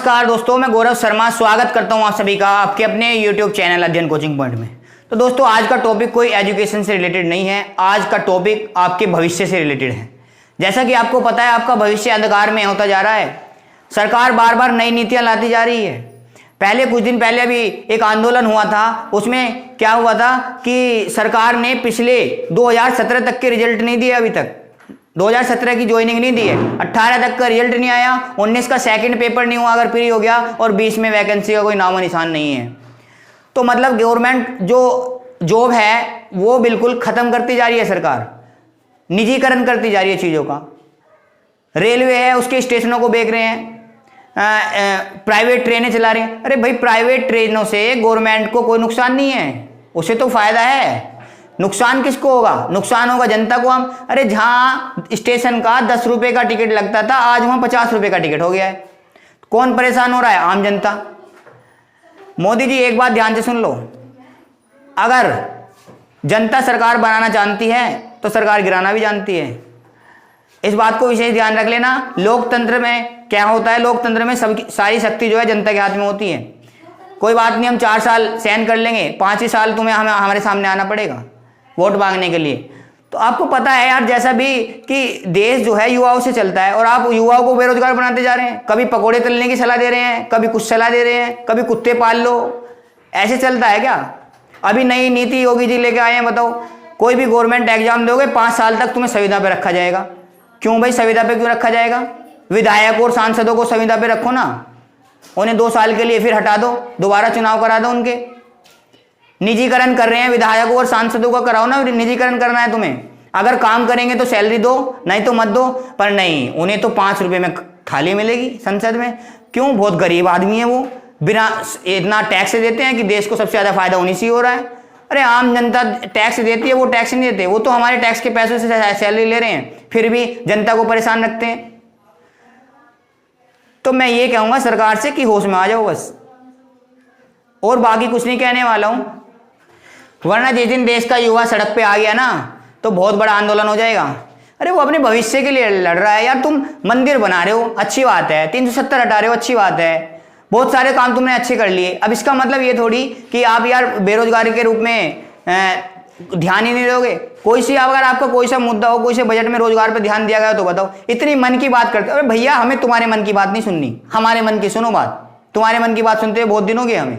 नमस्कार दोस्तों, मैं गौरव शर्मा स्वागत करता हूं आप सभी का आपके अपने YouTube चैनल अध्ययन कोचिंग पॉइंट में। तो दोस्तों, आज का टॉपिक कोई एजुकेशन से रिलेटेड नहीं है। आज का टॉपिक आपके भविष्य से रिलेटेड है। जैसा कि आपको पता है, आपका भविष्य अंधकार में होता जा रहा है। सरकार बार बार नई नीतियां लाती जा रही है। पहले कुछ दिन पहले अभी एक आंदोलन हुआ था, उसमें क्या हुआ था कि सरकार ने पिछले 2017 तक के रिजल्ट नहीं दिए। अभी तक 2017 की ज्वाइनिंग नहीं दी है, 18 तक का रिजल्ट नहीं आया, 19 का सेकंड पेपर नहीं हुआ अगर फ्री हो गया, और 20 में वैकेंसी का कोई नामो निशान नहीं है। तो मतलब गवर्नमेंट जो जॉब है वो बिल्कुल खत्म करती जा रही है। सरकार निजीकरण करती जा रही है चीज़ों का। रेलवे है, उसके स्टेशनों को बेच रहे हैं, प्राइवेट ट्रेनें चला रहे हैं। अरे भाई, प्राइवेट ट्रेनों से गवर्नमेंट को कोई नुकसान नहीं है, उसे तो फायदा है। नुकसान किसको होगा? नुकसान होगा जनता को। हम अरे जहां स्टेशन का 10 रुपए का टिकट लगता था, आज वहां 50 रुपए का टिकट हो गया है। कौन परेशान हो रहा है? आम जनता। मोदी जी, एक बात ध्यान से सुन लो, अगर जनता सरकार बनाना जानती है तो सरकार गिराना भी जानती है। इस बात को विशेष ध्यान रख लेना। लोकतंत्र में क्या होता है? लोकतंत्र में सबकी सारी शक्ति जो है जनता के हाथ में होती है। कोई बात नहीं, हम 4 साल सहन कर लेंगे, 5 ही साल तुम्हें हमारे सामने आना पड़ेगा वोट मांगने के लिए। तो आपको पता है यार, जैसा भी कि देश जो है युवाओं से चलता है, और आप युवाओं को बेरोजगार बनाते जा रहे हैं। कभी पकोड़े तलने की सलाह दे रहे हैं, कभी कुछ सलाह दे रहे हैं, कभी कुत्ते पाल लो। ऐसे चलता है क्या? अभी नई नीति योगी जी लेके आए हैं। बताओ, कोई भी गवर्नमेंट एग्जाम दोगे 5 साल तक तुम्हें संविदा पे रखा जाएगा। क्यों भाई, संविदा पे क्यों रखा जाएगा? विधायक और सांसदों को संविदा पे रखो ना, उन्हें 2 साल के लिए फिर हटा दो, दोबारा चुनाव करा दो उनके। निजीकरण कर रहे हैं विधायकों और सांसदों का, कराओ ना। निजीकरण करना है तुम्हें, अगर काम करेंगे तो सैलरी दो, नहीं तो मत दो। पर नहीं, उन्हें तो 5 रुपए में थाली मिलेगी संसद में। क्यों? बहुत गरीब आदमी है वो, बिना इतना टैक्स देते हैं कि देश को सबसे ज्यादा फायदा उन्हीं से हो रहा है। अरे आम जनता टैक्स देती है, वो टैक्स नहीं देते, वो तो हमारे टैक्स के पैसों से सैलरी ले रहे हैं, फिर भी जनता को परेशान रखते हैं। तो मैं ये कहूंगा सरकार से कि होश में आ जाओ बस, और बाकी कुछ नहीं कहने वाला हूं। वरना जिस दिन देश का युवा सड़क पे आ गया ना, तो बहुत बड़ा आंदोलन हो जाएगा। अरे वो अपने भविष्य के लिए लड़ रहा है यार। तुम मंदिर बना रहे हो, अच्छी बात है, 370 हटा रहे हो, अच्छी बात है, बहुत सारे काम तुमने अच्छे कर लिए। अब इसका मतलब ये थोड़ी कि आप यार बेरोजगारी के रूप में ध्यान ही नहीं दोगे। कोई सी अगर आपका कोई सा मुद्दा हो, कोई से बजट में रोजगार पे ध्यान दिया गया तो बताओ। इतनी मन की बात करते हो। अरे भैया, हमें तुम्हारे मन की बात नहीं सुननी, हमारे मन की सुनो बात। तुम्हारे मन की बात सुनते हुए बहुत दिन हो गए, हमें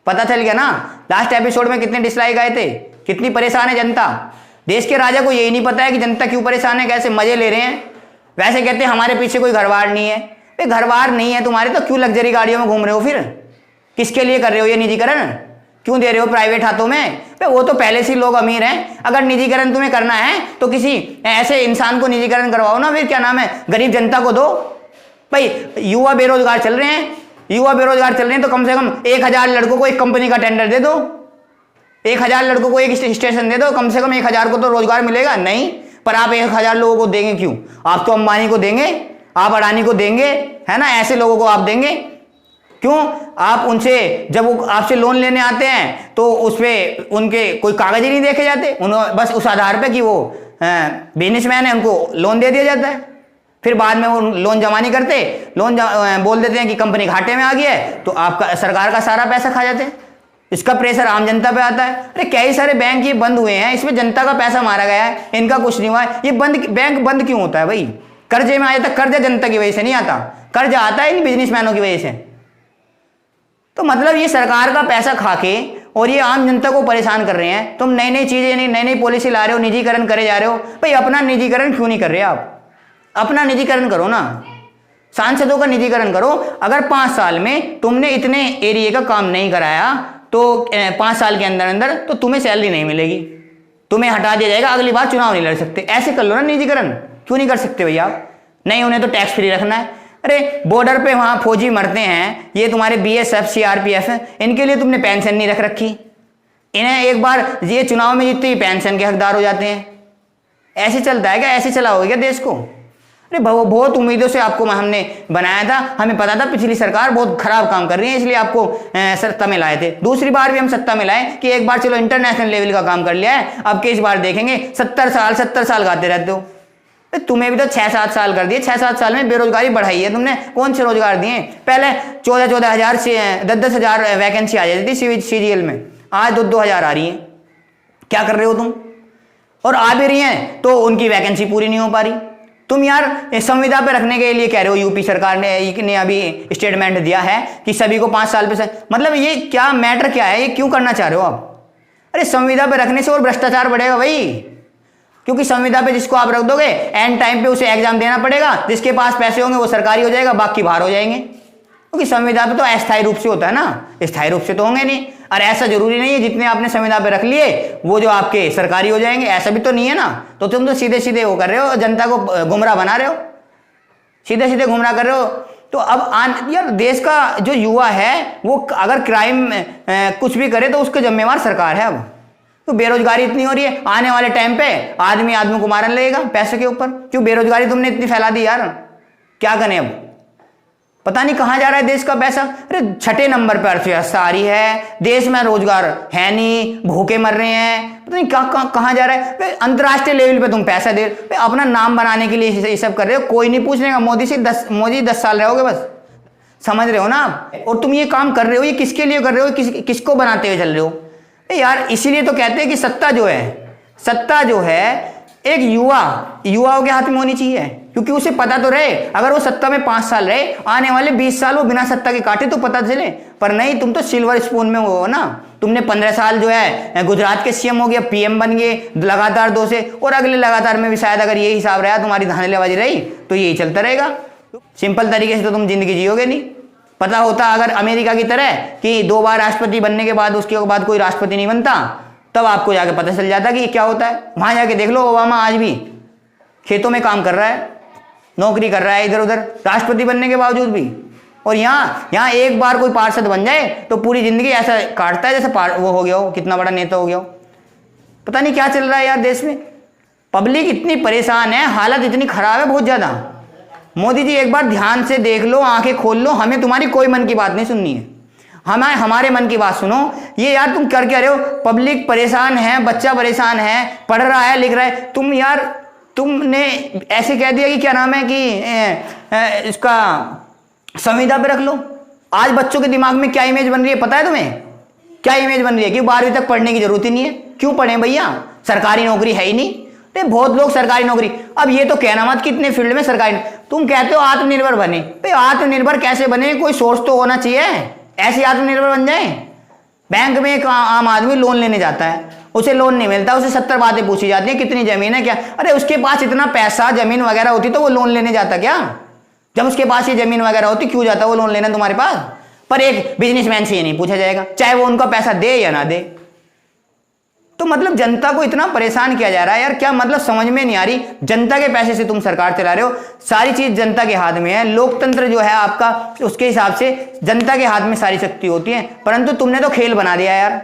पता चल गया ना। लास्ट एपिसोड में कितने डिसलाइक आए थे, कितनी परेशान है जनता। देश के राजा को यही नहीं पता है कि जनता क्यों परेशान है, कैसे मजे ले रहे हैं। वैसे कहते हैं हमारे पीछे कोई घरबार नहीं है। भाई घरबार नहीं है तुम्हारे तो क्यों लग्जरी गाड़ियों में घूम रहे हो? फिर किसके लिए कर रहे हो ये निजीकरण? क्यों दे रहे हो प्राइवेट हाथों में? वो तो पहले से लोग अमीर हैं। अगर निजीकरण तुम्हें करना है तो किसी ऐसे इंसान को निजीकरण करवाओ ना, फिर क्या नाम है, गरीब जनता को दो। भाई युवा बेरोजगार चल रहे हैं, तो कम से कम 1000 लड़कों को एक कंपनी का टेंडर दे दो, 1000 लड़कों को एक स्टेशन दे दो, कम से कम 1000 को तो रोजगार मिलेगा। नहीं, पर आप 1000 लोगों को देंगे क्यों? आप तो अंबानी को देंगे, आप अडानी को देंगे, है ना, ऐसे लोगों को आप देंगे क्यों? आप उनसे जब वो आपसे लोन लेने आते हैं तो उस पर उनके कोई कागज ही नहीं देखे जाते, उन्होंने बस उस आधार पे कि वो बिजनेसमैन है उनको लोन दे दिया जाता है। फिर बाद में वो लोन जमा नहीं करते, बोल देते हैं कि कंपनी घाटे में आ गई है, तो आपका सरकार का सारा पैसा खा जाते हैं। इसका प्रेशर आम जनता पे आता है। अरे कई सारे बैंक ये बंद हुए हैं, इसमें जनता का पैसा मारा गया है, इनका कुछ नहीं हुआ है। ये बैंक बंद क्यों होता है भाई? कर्जे में आया था, कर्जा जनता की वजह से नहीं आता, कर्जा आता है इन बिजनेसमैनों की वजह से। तो मतलब ये सरकार का पैसा खा के और ये आम जनता को परेशान कर रहे हैं। तुम नई नई चीजें, नई नई पॉलिसी ला रहे हो, निजीकरण करे जा रहे हो। भाई अपना निजीकरण क्यों नहीं कर रहे आप? अपना निजीकरण करो ना, सांसदों का निजीकरण करो। अगर 5 साल में तुमने इतने एरिया का काम नहीं कराया तो 5 साल के अंदर अंदर तो तुम्हें सैलरी नहीं मिलेगी, तुम्हें हटा दिया जाएगा, अगली बार चुनाव नहीं लड़ सकते। ऐसे कर लो ना निजीकरण। क्यों नहीं कर सकते भैया? नहीं, उन्हें तो टैक्स फ्री रखना है। अरे बॉर्डर पे वहां फौजी मरते हैं, ये तुम्हारे BSF CRPF, इनके लिए तुमने पेंशन नहीं रख रखी। इन्हें एक बार ये चुनाव में जीतते ही पेंशन के हकदार हो जाते हैं। ऐसे चलता है क्या? ऐसे चलाओगे क्या देश को? अरे बहुत उम्मीदों से आपको हमने बनाया था, हमें पता था पिछली सरकार बहुत खराब काम कर रही है, इसलिए आपको सत्ता में लाए थे। दूसरी बार भी हम सत्ता में लाए कि एक बार चलो इंटरनेशनल लेवल का काम कर लिया है, अब के इस बार देखेंगे। 70 साल गाते रहते हो। तुम्हें भी तो 6-7 साल कर दिए, 6-7 साल में बेरोजगारी बढ़ाई है तुमने। कौन से रोजगार दिए? पहले 14-14 हज़ार से 10-10 हज़ार वैकेंसी आ जाती थी CGL में, आज 2-2 हज़ार आ रही है। क्या कर रहे हो तुम? और आ भी रही हैं तो उनकी वैकेंसी पूरी नहीं हो पा रही। तुम यार संविदा पे रखने के लिए कह रहे हो, यूपी सरकार ने अभी स्टेटमेंट दिया है कि सभी को 5 साल पे मतलब ये क्या मैटर क्या है, ये क्यों करना चाह रहे हो आप? अरे संविदा पे रखने से और भ्रष्टाचार बढ़ेगा भाई, क्योंकि संविदा पे जिसको आप रख दोगे एंड टाइम पे उसे एग्जाम देना पड़ेगा, जिसके पास पैसे होंगे वो सरकारी हो जाएगा, बाकी बाहर हो जाएंगे। क्योंकि संविदा पे तो अस्थायी रूप से होता है ना, स्थायी रूप से तो होंगे नहीं। और ऐसा जरूरी नहीं है जितने आपने संविदा पे रख लिए वो जो आपके सरकारी हो जाएंगे, ऐसा भी तो नहीं है ना। तो तुम तो सीधे सीधे वो कर रहे हो, जनता को गुमराह बना रहे हो, सीधे सीधे गुमराह कर रहे हो। तो अब यार देश का जो युवा है वो अगर क्राइम कुछ भी करे तो उसके जिम्मेवार सरकार है। अब तो बेरोजगारी इतनी हो रही है, आने वाले टाइम पे आदमी आदमी को मारने लगेगा पैसे के ऊपर। क्यों बेरोजगारी तुमने इतनी फैला दी यार, क्या करें अब? पता नहीं कहां जा रहा है देश का पैसा। अरे 6 नंबर पर अर्थव्यवस्था आ रही है, देश में रोजगार है नहीं, भूखे मर रहे हैं, पता नहीं कहां जा रहा है। अंतर्राष्ट्रीय लेवल पे तुम पैसा दे रहे हो, अपना नाम बनाने के लिए ये सब कर रहे हो। कोई नहीं पूछने का, मोदी 10 साल रहोगे बस, समझ रहे हो ना आप? और तुम ये काम कर रहे हो, ये किसके लिए कर रहे हो, किसको बनाते हुए चल रहे हो यार? इसीलिए तो कहते हैं कि सत्ता जो है एक युवाओं के हाथ में होनी चाहिए, क्योंकि उसे पता तो रहे अगर वो सत्ता में 5 साल रहे, आने वाले 20 साल वो बिना सत्ता के काटे तो पता चले। पर नहीं, तुम तो सिल्वर स्पून में हो ना। तुमने 15 साल जो है गुजरात के CM हो गया, PM बन गए लगातार 2 से, और अगले लगातार में भी शायद अगर यही हिसाब रहा, तुम्हारी धांधलेबाजी रही तो यही चलता रहेगा। सिंपल तरीके से तो तुम जिंदगी जियोगे नहीं। पता होता अगर अमेरिका की तरह कि 2 बार राष्ट्रपति बनने के बाद उसके बाद कोई राष्ट्रपति नहीं बनता, तब आपको जाके पता चल जाता कि क्या होता है। वहां जाके देख लो, ओबामा आज भी खेतों में काम कर रहा है, नौकरी कर रहा है इधर उधर, राष्ट्रपति बनने के बावजूद भी। और यहाँ एक बार कोई पार्षद बन जाए तो पूरी जिंदगी ऐसा काटता है जैसे वो हो गया हो, कितना बड़ा नेता हो गया हो। पता नहीं क्या चल रहा है यार देश में। पब्लिक इतनी परेशान है, हालत इतनी खराब है बहुत ज्यादा। मोदी जी एक बार ध्यान से देख लो, आंखें खोल लो, हमें तुम्हारी कोई मन की बात नहीं सुननी है, हमारे मन की बात सुनो। ये यार तुम कर क्या रहे हो? पब्लिक परेशान है, बच्चा परेशान है, पढ़ रहा है, लिख रहा है, तुम यार तुमने ऐसे कह दिया कि क्या नाम है कि इसका संविदा पे रख लो। आज बच्चों के दिमाग में क्या इमेज बन रही है पता है तुम्हें? क्या इमेज बन रही है कि 12वीं तक पढ़ने की जरूरत ही नहीं है। क्यों पढ़े भैया, सरकारी नौकरी है ही नहीं। तो बहुत लोग सरकारी नौकरी, अब ये तो कहना मत कि इतने फील्ड में सरकारी, तुम कहते हो आत्मनिर्भर बने, भाई आत्मनिर्भर कैसे बने? कोई सोर्स तो होना चाहिए, ऐसे आत्मनिर्भर बन जाए। बैंक में एक आम आदमी लोन लेने जाता है, उसे लोन नहीं मिलता, उसे 70 बातें पूछी जाती हैं, कितनी जमीन है क्या? अरे उसके पास इतना पैसा जमीन वगैरह होती तो वो लोन लेने जाता क्या? जब उसके पास ये जमीन वगैरह होती क्यों जाता वो लोन लेने तुम्हारे पास? पर एक बिजनेसमैन से ये नहीं पूछा जाएगा, चाहे वो उनका पैसा दे या ना दे। तो मतलब जनता को इतना परेशान किया जा रहा है यार, क्या मतलब समझ में नहीं आ रही। जनता के पैसे से तुम सरकार चला रहे हो, सारी चीज जनता के हाथ में है। लोकतंत्र जो है आपका, उसके हिसाब से जनता के हाथ में सारी शक्ति होती है, परंतु तुमने तो खेल बना दिया यार,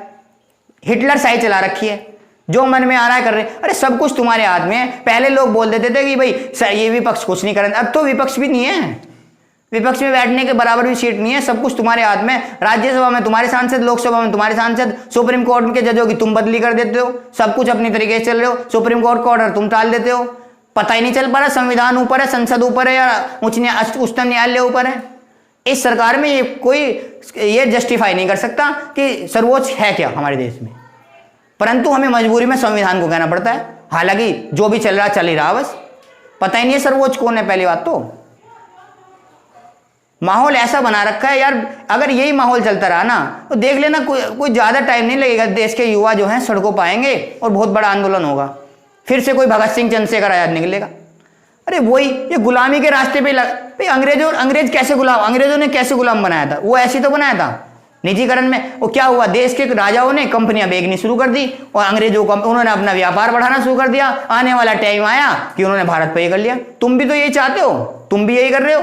हिटलर शाही चला रखी है, जो मन में आ रहा है कर रहे। अरे सब कुछ तुम्हारे हाथ में है। पहले लोग बोल देते थे कि भाई ये विपक्ष कुछ नहीं करेंगे, अब तो विपक्ष भी नहीं है, विपक्ष में बैठने के बराबर भी सीट नहीं है। सब कुछ तुम्हारे हाथ में, राज्यसभा में तुम्हारे सांसद, लोकसभा में तुम्हारे सांसद, सुप्रीम कोर्ट के जजों की तुम बदली कर देते हो, सब कुछ अपनी तरीके से चल रहे हो, सुप्रीम कोर्ट का ऑर्डर तुम टाल देते हो। पता ही नहीं चल पा रहा संविधान ऊपर है, संसद ऊपर है या उच्चतम न्यायालय ऊपर है। इस सरकार में ये कोई ये जस्टिफाई नहीं कर सकता कि सर्वोच्च है क्या हमारे देश में, परंतु हमें मजबूरी में संविधान को कहना पड़ता है। हालांकि जो भी चल रहा चल ही रहा, बस पता ही नहीं है सर्वोच्च कौन है। पहली बात तो माहौल ऐसा बना रखा है यार, अगर यही माहौल चलता रहा ना तो देख लेना कोई ज्यादा टाइम नहीं लगेगा, देश के युवा जो हैं सड़कों पर आएंगे और बहुत बड़ा आंदोलन होगा। फिर से कोई भगत सिंह चंद्रशेखर आजाद निकलेगा। अरे वही ये गुलामी के रास्ते पे भाई अंग्रेज कैसे गुलाम, अंग्रेजों ने कैसे गुलाम बनाया था? वो ऐसे तो बनाया था निजीकरण में। वो क्या हुआ, देश के राजाओं ने कंपनियां बेचनी शुरू कर दी और अंग्रेजों को उन्होंने अपना व्यापार बढ़ाना शुरू कर दिया। आने वाला टाइम आया कि उन्होंने भारत पे ये कर लिया। तुम भी तो यही चाहते हो, तुम भी यही कर रहे हो,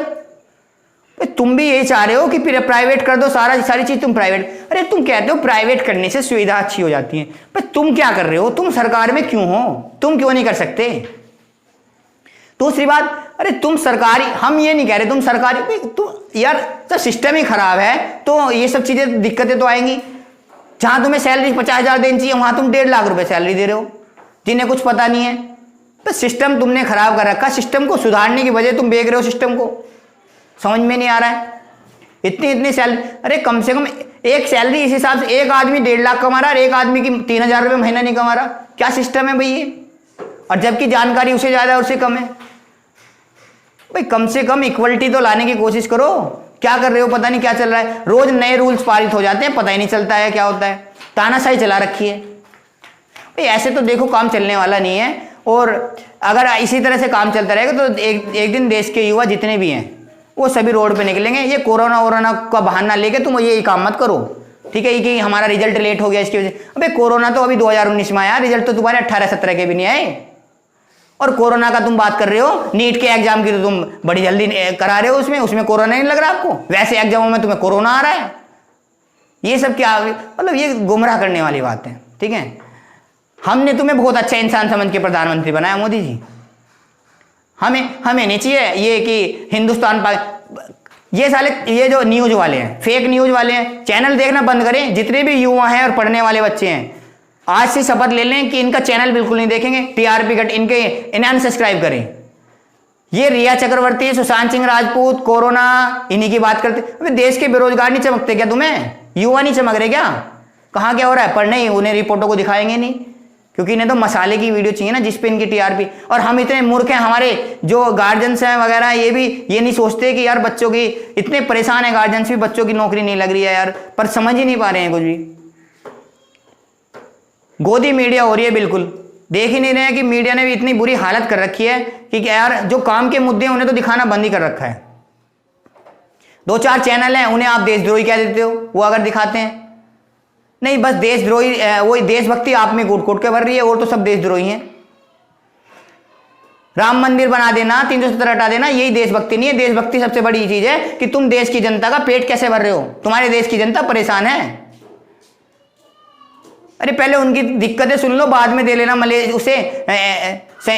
तुम भी यही चाह रहे हो कि प्राइवेट कर दो, सारी चीज तुम प्राइवेट। अरे तुम कहते हो प्राइवेट करने से सुविधा अच्छी हो जाती है, पर तुम क्या कर रहे हो? तुम सरकार में क्यों हो? तुम क्यों नहीं कर सकते? दूसरी बात, अरे तुम सरकारी, हम ये नहीं कह रहे तुम सरकारी, तुम यार तो सिस्टम ही खराब है तो ये सब चीजें दिक्कतें तो आएंगी। जहां तुम्हें सैलरी 50,000 देनी चाहिए वहां तुम 1.5 लाख रुपए सैलरी दे रहे हो, जिन्हें कुछ पता नहीं है। तो सिस्टम तुमने खराब कर रखा, सिस्टम को सुधारने की वजह तुम बेच रहे हो सिस्टम को, समझ में नहीं आ रहा है। इतनी सैलरी, अरे कम से कम एक सैलरी इस हिसाब से एक आदमी 1.5 लाख कमा रहा है और एक आदमी की 3,000 रुपये महीना नहीं कमा रहा, क्या सिस्टम है भाई ये? और जबकि जानकारी उसे ज़्यादा है उससे कम है। भाई कम से कम इक्वलिटी तो लाने की कोशिश करो। क्या कर रहे हो, पता नहीं क्या चल रहा है, रोज नए रूल्स पारित हो जाते हैं, पता ही नहीं चलता है क्या होता है, तानाशाही चला रखी है। भाई ऐसे तो देखो काम चलने वाला नहीं है, और अगर इसी तरह से काम चलता रहेगा तो एक दिन देश के युवा जितने भी हैं वो सभी रोड पे निकलेंगे। ये कोरोना का बहाना लेके तुम ये काम मत करो, ठीक है, कि हमारा रिजल्ट लेट हो गया इसकी वजह से। अबे कोरोना तो अभी 2019 में आया, रिजल्ट तो तुम्हारे 18-17 के भी नहीं आए। और कोरोना का तुम बात कर रहे हो, नीट के एग्जाम की तो तुम बड़ी जल्दी करा रहे हो, उसमें कोरोना नहीं लग रहा आपको, वैसे एग्जामों में तुम्हें कोरोना आ रहा है। ये सब क्या, मतलब ये गुमराह करने वाली बात है, ठीक है। हमने तुम्हें बहुत अच्छा इंसान समझ के प्रधानमंत्री बनाया मोदी जी, हमें नहीं चाहिए ये कि हिंदुस्तान ये साले, ये जो न्यूज वाले हैं, फेक न्यूज वाले हैं, चैनल देखना बंद करें। जितने भी युवा हैं और पढ़ने वाले बच्चे हैं, आज से शपथ ले लें कि इनका चैनल बिल्कुल नहीं देखेंगे, टीआरपी कट इन्हें अनसब्सक्राइब करें। ये रिया चक्रवर्ती, सुशांत सिंह राजपूत, कोरोना, इन्हीं की बात करते। अबे देश के बेरोजगार नहीं चमकते क्या तुम्हें? युवा नहीं चमक रहे क्या? कहाँ क्या हो रहा है? पर नहीं, उन्हें रिपोर्टों को दिखाएंगे नहीं, क्योंकि इन्हें तो मसाले की वीडियो चाहिए ना जिसपे इनकी टीआरपी। और हम इतने मूर्ख हैं, हमारे जो गार्जियंस हैं वगैरह ये भी ये नहीं सोचते कि यार बच्चों की, इतने परेशान है गार्जियंस भी, बच्चों की नौकरी नहीं लग रही है यार, पर समझ ही नहीं पा रहे हैं कुछ भी। गोदी मीडिया हो रही है, बिल्कुल देख ही नहीं रहे हैं कि मीडिया ने भी इतनी बुरी हालत कर रखी है कि यार जो काम के मुद्दे हैं उन्हें तो दिखाना बंद ही कर रखा है। 2-4 चैनल हैं, उन्हें आप देशद्रोही कह देते हो, वो अगर दिखाते हैं। नहीं, बस देशद्रोही, वही देशभक्ति आप में कूट कूट के भर रही है, और तो सब देशद्रोही हैं। राम मंदिर बना देना, 370 हटा देना, यही देशभक्ति नहीं है। देशभक्ति सबसे बड़ी चीज है कि तुम देश की जनता का पेट कैसे भर रहे हो। तुम्हारे देश की जनता परेशान है। अरे पहले उनकी दिक्कतें सुन लो, बाद में दे लेना उसे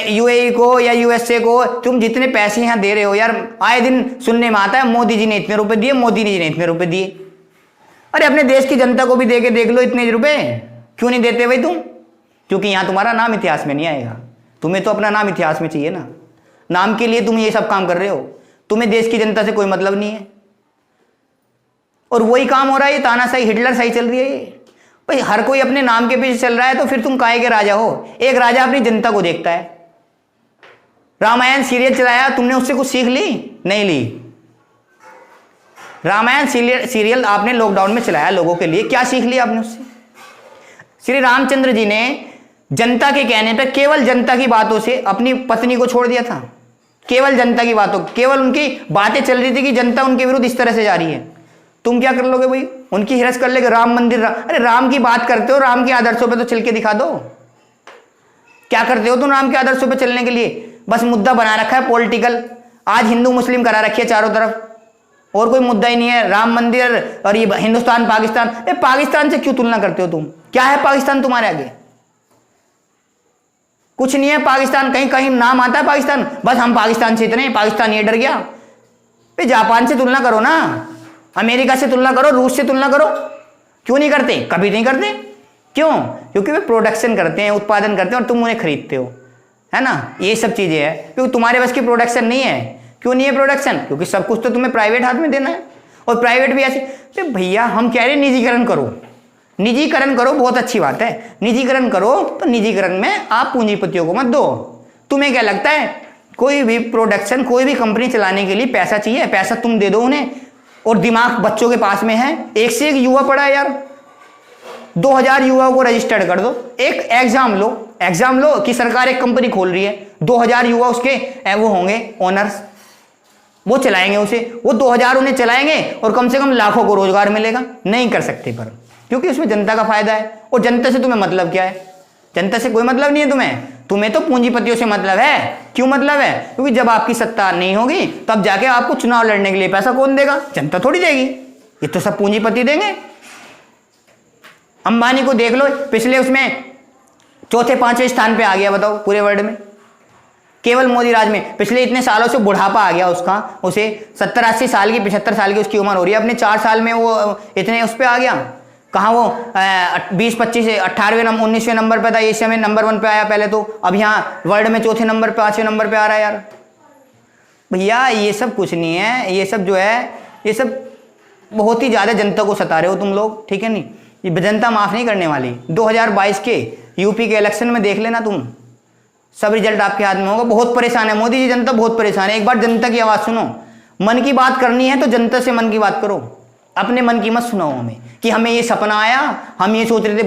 यूएई को या यूएसए को। तुम जितने पैसे यहाँ दे रहे हो यार, आए दिन सुनने में आता है मोदी जी ने इतने रुपए दिए, मोदी जी ने इतने रुपए दिए। अरे अपने देश की जनता को भी दे के देख लो, इतने रुपए क्यों नहीं देते भाई तुम? क्योंकि यहाँ तुम्हारा नाम इतिहास में नहीं आएगा। तुम्हें तो अपना नाम इतिहास में चाहिए ना, नाम के लिए तुम ये सब काम कर रहे हो। तुम्हें देश की जनता से कोई मतलब नहीं है, और वही काम हो रहा है। ये तानाशाही, हिटलर सही चल रही है ये। भाई हर कोई अपने नाम के पीछे चल रहा है, तो फिर तुम काहे के राजा हो? एक राजा अपनी जनता को देखता है। रामायण सीरियल चलाया, तुमने उससे कुछ सीख ली? नहीं ली। रामायण सीरियल आपने लॉकडाउन में चलाया लोगों के लिए, क्या सीख लिया आपने उससे? श्री रामचंद्र जी ने जनता के कहने पर, केवल जनता की बातों से अपनी पत्नी को छोड़ दिया था। केवल जनता की बातों, केवल उनकी बातें चल रही थी कि जनता उनके विरुद्ध इस तरह से जा रही है। तुम क्या कर लोगे भाई? उनकी हिरस कर लेगे, राम मंदिर अरे राम की बात करते हो, राम के आदर्शों पे तो चल के दिखा दो। क्या करते हो तुम राम के आदर्शों पे चलने के लिए? बस मुद्दा बना रखा है पॉलिटिकल। आज हिंदू मुस्लिम करा रखी है चारों तरफ, और कोई मुद्दा ही नहीं है। राम मंदिर और ये हिंदुस्तान पाकिस्तान। पाकिस्तान से क्यों तुलना करते हो तुम? क्या है पाकिस्तान तुम्हारे आगे? कुछ नहीं है पाकिस्तान। कहीं कहीं नाम आता है पाकिस्तान, बस हम पाकिस्तान से इतने, पाकिस्तान ये डर गया। जापान से तुलना करो ना, अमेरिका से तुलना करो, रूस से तुलना करो। क्यों नहीं करते? कभी नहीं करते। क्यों? क्योंकि वे प्रोडक्शन करते हैं, उत्पादन करते हैं, और तुम उन्हें खरीदते हो, है ना। ये सब चीजें हैं, क्योंकि तुम्हारे बस की प्रोडक्शन नहीं है। क्यों नहीं है प्रोडक्शन? क्योंकि सब कुछ तो तुम्हें प्राइवेट हाथ में देना है, और प्राइवेट भी ऐसे। तो भैया हम कह रहे हैं निजीकरण करो, निजीकरण करो, बहुत अच्छी बात है, निजीकरण करो। तो निजीकरण में आप पूंजीपतियों को मत दो। तुम्हें क्या लगता है, कोई भी प्रोडक्शन, कोई भी कंपनी चलाने के लिए पैसा चाहिए, पैसा तुम दे दो उन्हें, और दिमाग बच्चों के पास में है। एक से एक युवा पड़ा है यार, 2000 युवाओं को रजिस्टर्ड कर दो। एक एग्जाम लो कि सरकार एक कंपनी खोल रही है, 2000 युवा उसके वो होंगे ओनर्स, वो चलाएंगे उसे, वो 2000 उन्हें चलाएंगे, और कम से कम लाखों को रोजगार मिलेगा। नहीं कर सकते, पर क्योंकि उसमें जनता का फायदा है। और जनता से तुम्हें मतलब क्या है? जनता से कोई मतलब नहीं है तुम्हें तो पूंजीपतियों से मतलब है। क्यों मतलब है? क्योंकि जब आपकी सत्ता नहीं होगी तब जाके आपको चुनाव लड़ने के लिए पैसा कौन देगा? जनता थोड़ी देगी, ये तो सब पूंजीपति देंगे। अंबानी को देख लो, पिछले उसमें 4-5वें स्थान पे आ गया, बताओ पूरे वर्ल्ड में, केवल मोदी राज में। पिछले इतने सालों से बुढ़ापा आ गया उसका, उसे 70-80 साल की, 75 साल की उसकी उम्र हो रही है, अपने 4 साल में वो इतने उस पर आ गया। कहाँ वो 20-25 18वें 19वें नंबर पे था, एशिया में नंबर 1 पे आया पहले तो, अब यहाँ वर्ल्ड में चौथे नंबर 5वें नंबर पे आ रहा है यार। भैया ये सब कुछ नहीं है, ये सब जो है ये सब बहुत ही ज़्यादा जनता को सता रहे हो तुम लोग, ठीक है नहीं, ये जनता माफ़ नहीं करने वाली। 2022 के यूपी के इलेक्शन में देख लेना तुम, सब रिजल्ट आपके हाथ में होगा। बहुत परेशान है मोदी जी, जनता बहुत परेशान है। एक बार जनता की आवाज़ सुनो, मन की बात करनी है तो जनता से मन की बात करो, अपने मन की मत सुनाओ हमें कि हमें ये सपना आया, हम ये सोच रहे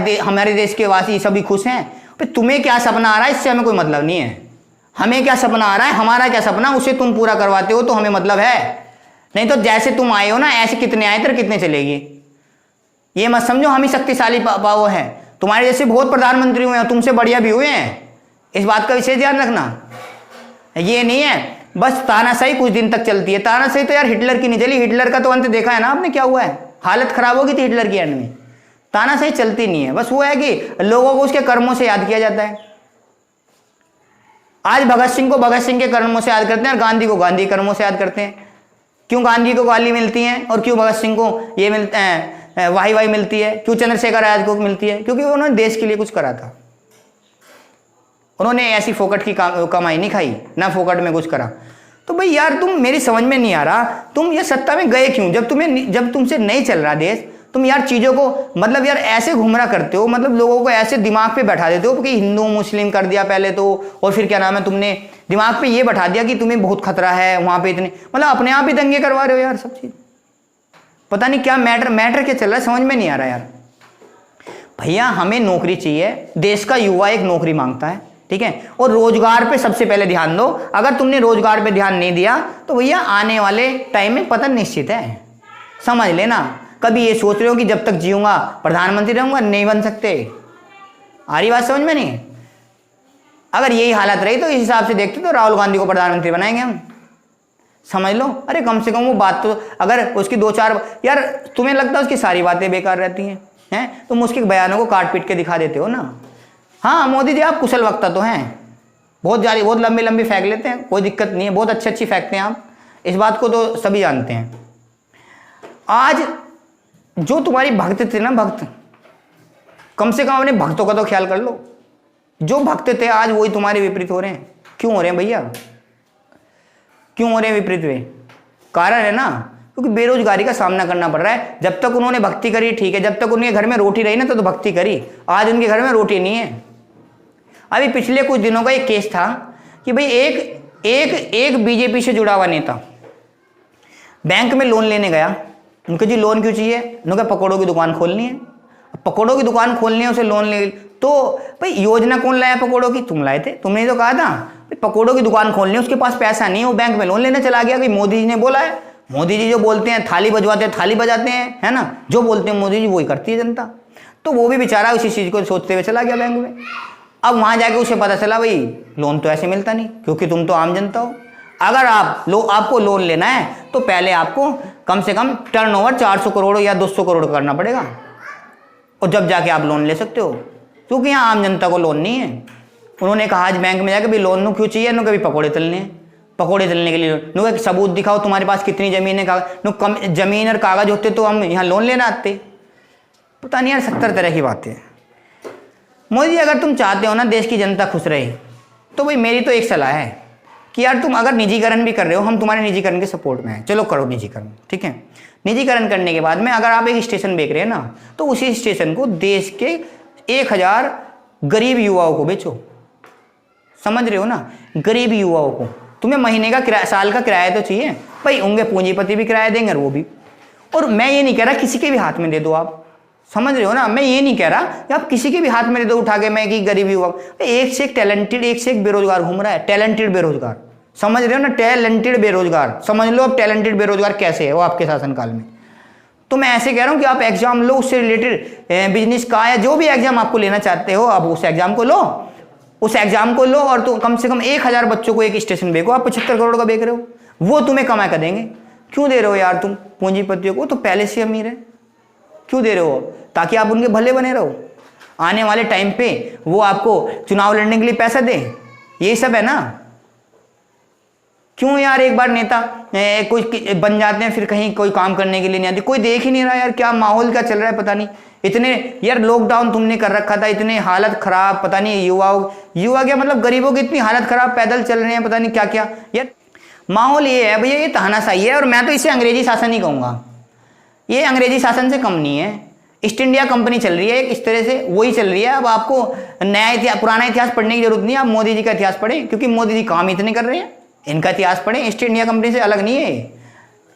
थे हमारे देश के वासी सभी खुश हैं। तो तुम्हें क्या सपना आ रहा है इससे हमें कोई मतलब नहीं है। हमें क्या सपना आ रहा है, हमारा क्या सपना, उसे तुम पूरा करवाते हो तो हमें मतलब है, नहीं तो जैसे तुम आए हो ना ऐसे कितने आए तो कितने चलेगी। ये मत समझो हम ही शक्तिशाली पाव है, तुम्हारे जैसे बहुत प्रधानमंत्री हुए हैं, तुमसे बढ़िया भी हुए हैं, इस बात का विशेष ध्यान रखना। ये नहीं है बस तानाशाही कुछ दिन तक चलती है। तानाशाही तो यार हिटलर की नहीं चली, हिटलर का तो अंत देखा है ना आपने क्या हुआ है, हालत खराब होगी थी हिटलर की एंड में। तानाशाही चलती नहीं है, बस वो है कि लोगों को उसके कर्मों से याद किया जाता है। आज भगत सिंह को भगत सिंह के कर्मों से याद करते हैं और गांधी को गांधी कर्मों से याद करते हैं। क्यों गांधी को गाली मिलती है और क्यों भगत सिंह को ये मिलते हैं, वाही मिलती है, क्यों चंद्रशेखर आजाद को मिलती है, क्योंकि उन्होंने देश के लिए कुछ करा था। उन्होंने ऐसी फोकट की कमाई नहीं खाई, ना फोकट में कुछ करा। तो भाई यार तुम, मेरी समझ में नहीं आ रहा तुम ये सत्ता में गए क्यों, जब तुमसे नहीं चल रहा देश, तुम यार चीज़ों को मतलब यार ऐसे घुमरा करते हो, मतलब लोगों को ऐसे दिमाग पे बैठा देते हो कि हिंदू मुस्लिम कर दिया पहले तो, और फिर क्या नाम है तुमने दिमाग पे ये बैठा दिया कि तुम्हें बहुत खतरा है वहाँ पे इतने, मतलब अपने आप ही दंगे करवा रहे हो यार सब चीज़। पता नहीं क्या मैटर क्या चल रहा है, समझ में नहीं आ रहा यार। भैया हमें नौकरी चाहिए, देश का युवा एक नौकरी मांगता है, ठीक है, और रोजगार पे सबसे पहले ध्यान दो। अगर तुमने रोजगार पे ध्यान नहीं दिया तो भैया आने वाले टाइम में पतन निश्चित है, समझ लेना। कभी ये सोच रहे हो कि जब तक जीऊंगा प्रधानमंत्री रहूंगा, नहीं बन सकते। आ रही बात समझ में नहीं? अगर यही हालत रही तो इस हिसाब से देखते तो राहुल गांधी को प्रधानमंत्री बनाएंगे हम, समझ लो। अरे कम से कम वो बात तो, अगर उसकी 2-4 यार तुम्हें लगता है उसकी सारी बातें बेकार रहती हैं, तुम उसके बयानों को काट पीट के दिखा देते हो ना। हाँ मोदी जी आप कुशल वक्ता तो हैं, बहुत लंबी फेंक लेते हैं, कोई दिक्कत नहीं है, बहुत अच्छी फेंकते हैं आप, इस बात को तो सभी जानते हैं। आज जो तुम्हारी भक्त थे ना, भक्त, कम से कम अपने भक्तों का तो ख्याल कर लो। जो भक्त थे आज वही तुम्हारे विपरीत हो रहे हैं। क्यों हो रहे हैं भैया, क्यों हो रहे हैं विपरीत वे? कारण है ना, क्योंकि बेरोजगारी का सामना करना पड़ रहा है। जब तक उन्होंने भक्ति करी ठीक है, जब तक उनके घर में रोटी रही ना तो भक्ति करी, आज उनके घर में रोटी नहीं है। अभी पिछले कुछ दिनों का एक केस था कि भाई एक बीजेपी से जुड़ा हुआ नेता बैंक में लोन लेने गया। उनके जी लोन क्यों चाहिए? उन्होंने कहा पकौड़ों की दुकान खोलनी है। पकौड़ों की दुकान खोलनी है, उसे लोन ले, तो भाई योजना कौन लाया पकौड़ों की? तुम लाए थे, तुमने तो कहा था भाई पकौड़ों की दुकान खोलनी है, उसके पास पैसा नहीं है, वो बैंक में लोन लेने चला गया कि मोदी जी ने बोला है। मोदी जी जो बोलते हैं थाली बजवाते हैं, थाली बजाते हैं, है ना, जो बोलते हैं मोदी जी वही करती है जनता। तो वो भी बेचारा उसी चीज़ को सोचते हुए चला गया बैंक में। अब वहाँ जाके उसे पता चला भाई लोन तो ऐसे मिलता नहीं, क्योंकि तुम तो आम जनता हो। अगर आपको लोन लेना है तो पहले आपको कम से कम टर्नओवर 400 करोड़ या 200 करोड़ करना पड़ेगा, और जब जाके आप लोन ले सकते हो, क्योंकि यहाँ आम जनता को लोन नहीं है। उन्होंने कहा आज बैंक में जाके भाई लोन क्यों चाहिए? नो कभी पकौड़े तलने हैं, पकौड़े तलने के लिए नो एक सबूत दिखाओ तुम्हारे पास कितनी ज़मीन है, नो कम ज़मीन और कागज होते तो हम यहाँ लोन लेना आते। पता नहीं यार 70 तरह की बातें। मोदी अगर तुम चाहते हो ना देश की जनता खुश रहे, तो भाई मेरी तो एक सलाह है कि यार तुम अगर निजीकरण भी कर रहे हो, हम तुम्हारे निजीकरण के सपोर्ट में हैं, चलो करो निजीकरण, ठीक है। निजीकरण करने के बाद में अगर आप एक स्टेशन बेच रहे हैं ना, तो उसी स्टेशन को देश के 1000 गरीब युवाओं को बेचो, समझ रहे हो ना, गरीब युवाओं को। तुम्हें महीने का किराया, साल का किराया तो चाहिए भाई, उनके पूंजीपति भी किराया देंगे और वो भी। और मैं ये नहीं कह रहा किसी के भी हाथ में दे दो आप, समझ रहे हो ना, मैं ये नहीं कह रहा कि आप किसी के भी हाथ में दे दो उठा के, मैं कि गरीब युवा, एक से एक टैलेंटेड, एक से एक बेरोजगार घूम रहा है, टैलेंटेड बेरोजगार, समझ रहे हो ना, टैलेंटेड बेरोजगार। समझ लो अब टैलेंटेड बेरोजगार कैसे है वो आपके शासनकाल में। तो मैं ऐसे कह रहा हूँ कि आप एग्जाम लो, उससे रिलेटेड बिजनेस का या जो भी एग्जाम आपको लेना चाहते हो, आप उस एग्जाम को लो, उस एग्जाम को लो, और तो कम से कम 1000 बच्चों को एक स्टेशन बेचो। आप 75 करोड़ का बेच रहे हो, वो तुम्हें कमा कर देंगे। क्यों दे रहे हो यार तुम पूंजीपतियों को? तो पहले से अमीर है, क्यों दे रहे हो? ताकि आप उनके भले बने रहो, आने वाले टाइम पे वो आपको चुनाव लड़ने के लिए पैसा दें, यही सब है ना। क्यों यार, एक बार नेता कोई बन जाते हैं फिर कहीं कोई काम करने के लिए नहीं आते, कोई देख ही नहीं रहा यार क्या माहौल क्या चल रहा है पता नहीं। इतने यार लॉकडाउन तुमने कर रखा था, इतने हालत खराब, पता नहीं युवा क्या मतलब गरीबों की इतनी हालत खराब, पैदल चल रहे हैं पता नहीं क्या क्या यार। माहौल ये है भैया, ये तानाशाही है, और मैं तो इसे अंग्रेजी शासन ही कहूँगा। ये अंग्रेजी शासन से कम नहीं है, ईस्ट इंडिया कंपनी चल रही है एक इस तरह से, वही चल रही है। अब आपको नया इतिहास पुराना इतिहास पढ़ने की जरूरत नहीं है, आप मोदी जी का इतिहास पढ़ें, क्योंकि मोदी जी काम इतने कर रहे हैं, इनका इतिहास पढ़ें, ईस्ट इंडिया कंपनी से अलग नहीं है।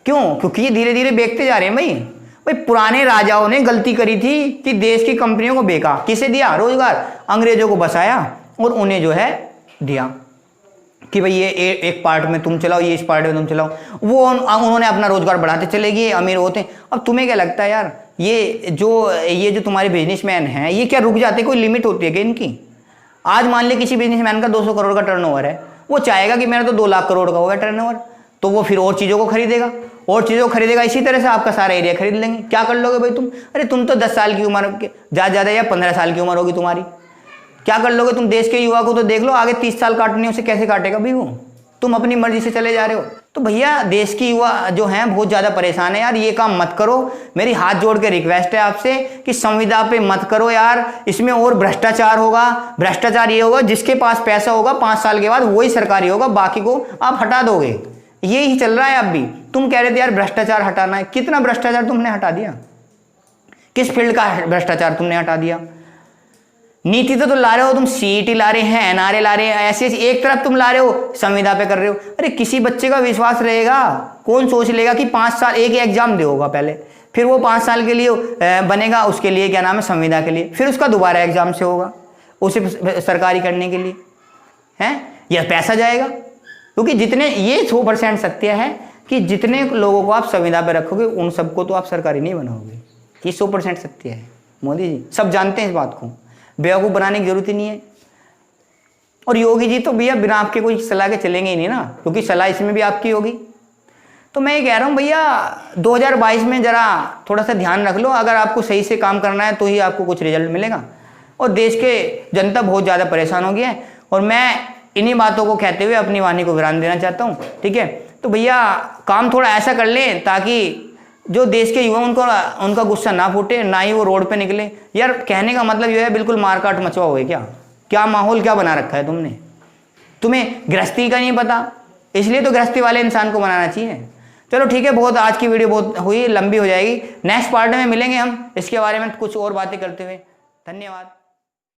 क्यों? क्योंकि ये धीरे धीरे बेचते जा रहे हैं भाई। पुराने राजाओं ने गलती करी थी कि देश की कंपनियों को बेचा, किसे दिया? रोजगार, अंग्रेजों को बसाया और उन्हें जो है दिया कि भाई ये एक पार्ट में तुम चलाओ, ये इस पार्ट में तुम चलाओ, वो उन्होंने अपना रोजगार बढ़ाते चले गए, अमीर होते। अब तुम्हें क्या लगता है यार, ये जो तुम्हारे बिजनेसमैन हैं ये क्या रुक जाते? कोई लिमिट होती है क्या इनकी? आज मान ले किसी बिजनेसमैन का 200 करोड़ का टर्नओवर है, वो चाहेगा कि मेरा तो 2 लाख करोड़ का होगा टर्नओवर, तो वो फिर और चीज़ों को खरीदेगा, और चीज़ों को खरीदेगा। इसी तरह से आपका सारा एरिया खरीद लेंगे। क्या कर लोगे भाई तुम? अरे तुम तो 10 साल की उम्र के ज़्यादा या 15 साल की उम्र होगी तुम्हारी, क्या कर लोगे तुम? देश के युवा को तो देख लो, आगे 30 साल काटने उसे कैसे काटेगा भाई वो? तुम अपनी मर्जी से चले जा रहे हो। तो भैया देश की युवा जो हैं बहुत ज़्यादा परेशान है यार, ये काम मत करो। मेरी हाथ जोड़ के रिक्वेस्ट है आपसे कि संविदा पे मत करो यार, इसमें और भ्रष्टाचार होगा। भ्रष्टाचार ये होगा जिसके पास पैसा होगा 5 साल के बाद वही सरकारी होगा, बाकी को आप हटा दोगे। यही चल रहा है अब भी। तुम कह रहे थे यार भ्रष्टाचार हटाना है, कितना भ्रष्टाचार तुमने हटा दिया? किस फील्ड का भ्रष्टाचार तुमने हटा दिया? नीति तो ला रहे हो तुम, सीईटी ला रहे हैं, एनआरए ला रहे हैं, ऐसे एक तरफ तुम ला रहे हो, संविदा पे कर रहे हो। अरे किसी बच्चे का विश्वास रहेगा? कौन सोच लेगा कि 5 साल एक एग्जाम दे होगा पहले, फिर वो 5 साल के लिए बनेगा, उसके लिए क्या नाम है संविदा के लिए, फिर उसका दोबारा एग्जाम से होगा उसे सरकारी करने के लिए, हैं? यह पैसा जाएगा। क्योंकि जितने ये 100% सत्य है कि जितने लोगों को आप संविदा पे रखोगे उन सबको तो आप सरकारी नहीं बनाओगे। ये 100% सत्य है। मोदी जी सब जानते हैं इस बात को, बेवकूफ़ बनाने की जरूरत ही नहीं है। और योगी जी तो भैया बिना आपके कोई सलाह के चलेंगे ही नहीं ना, क्योंकि सलाह इसमें भी आपकी होगी। तो मैं ये कह रहा हूँ भैया 2022 में ज़रा थोड़ा सा ध्यान रख लो, अगर आपको सही से काम करना है तो ही आपको कुछ रिजल्ट मिलेगा। और देश के जनता बहुत ज़्यादा परेशान हो गया है, और मैं इन्हीं बातों को कहते हुए अपनी वाणी को विराम देना चाहता हूँ। ठीक है, तो भैया काम थोड़ा ऐसा कर लें ताकि जो देश के युवा उनका गुस्सा ना फूटे, ना ही वो रोड पे निकले। यार कहने का मतलब ये है बिल्कुल मारकाट मचवाओगे क्या माहौल क्या बना रखा है तुमने? तुम्हें गृहस्थी का नहीं पता, इसलिए तो गृहस्थी वाले इंसान को बनाना चाहिए। चलो ठीक है, बहुत आज की वीडियो बहुत हुई, लंबी हो जाएगी। नेक्स्ट पार्ट में मिलेंगे हम इसके बारे में कुछ और बातें करते हुए। धन्यवाद।